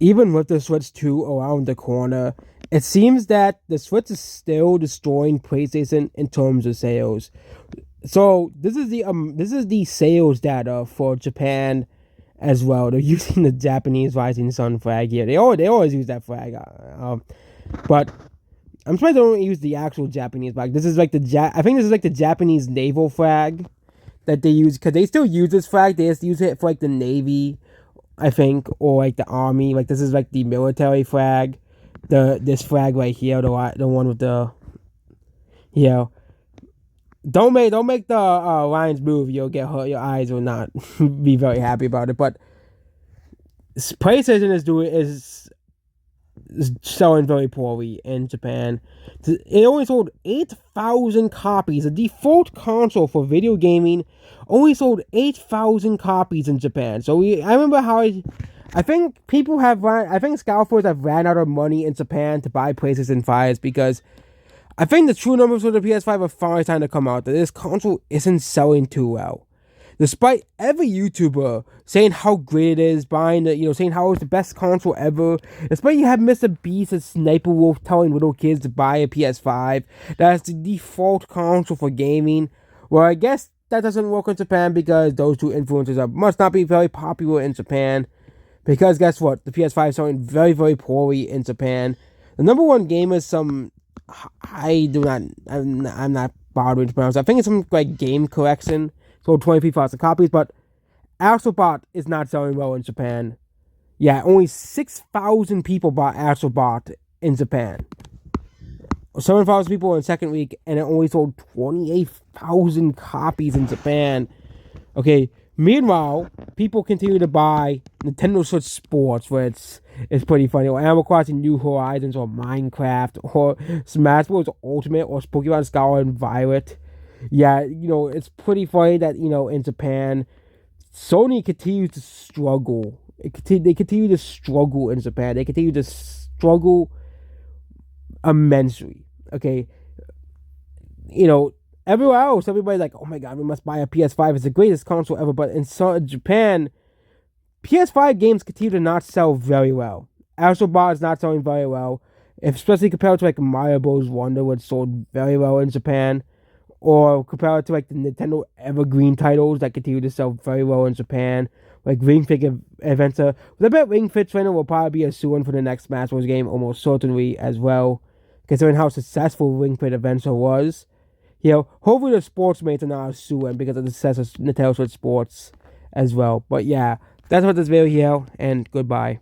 even with the Switch 2 around the corner, it seems that the Switch is still destroying PlayStation in terms of sales. So this is the sales data for Japan as well. They're using the Japanese rising sun flag here. They always use that flag. But I'm surprised they don't use the actual Japanese flag. This is like I think this is like the Japanese naval flag that they use, because they still use this flag. They just use it for like the Navy, I think, or like the Army. Like this is like the military flag. This flag right here, the one with the, you know, don't make the lines move. You'll get hurt. Your eyes will not be very happy about it. But PlayStation is selling very poorly in Japan. It only sold 8,000 copies. The default console for video gaming only sold 8,000 copies in Japan. So I remember how I think scalpers have ran out of money in Japan to buy PlayStation 5s, because I think the true numbers for the PS5 are finally starting to come out, that this console isn't selling too well. Despite every YouTuber saying how great it is, saying how it's the best console ever. Despite you have Mr. Beast and Sniper Wolf telling little kids to buy a PS5, that's the default console for gaming. Well, I guess that doesn't work in Japan, because those two influencers must not be very popular in Japan. Because guess what? The PS5 is selling very, very poorly in Japan. The number one game is I'm not bothering to pronounce. I think it's some like Game Collection. Sold 23,000 copies, but Astrobot is not selling well in Japan. Yeah, only 6,000 people bought Astrobot in Japan. 7,000 people in the second week, and it only sold 28,000 copies in Japan. Okay, meanwhile, people continue to buy Nintendo Switch Sports, where it's pretty funny, or Animal Crossing New Horizons, or Minecraft, or Smash Bros. Ultimate, or Pokemon Scarlet and Violet. Yeah, it's pretty funny that, in Japan, Sony continues to struggle. They continue to struggle in Japan. They continue to struggle immensely. Okay. Everywhere else, everybody's like, oh my god, we must buy a PS5. It's the greatest console ever. But in Japan, PS5 games continue to not sell very well. Astrobot is not selling very well, especially compared to like Mario Bros. Wonder, which sold very well in Japan. Or compared to like the Nintendo Evergreen titles that continue to sell very well in Japan, like Ring Fit Adventure. But I bet Ring Fit Trainer will probably be a soon for the next Smash Bros. Game, almost certainly as well, considering how successful Ring Fit Adventure was. Hopefully the sports mates are not a suing because of the success of Nintendo Switch Sports as well. But yeah, that's what this video here, and goodbye.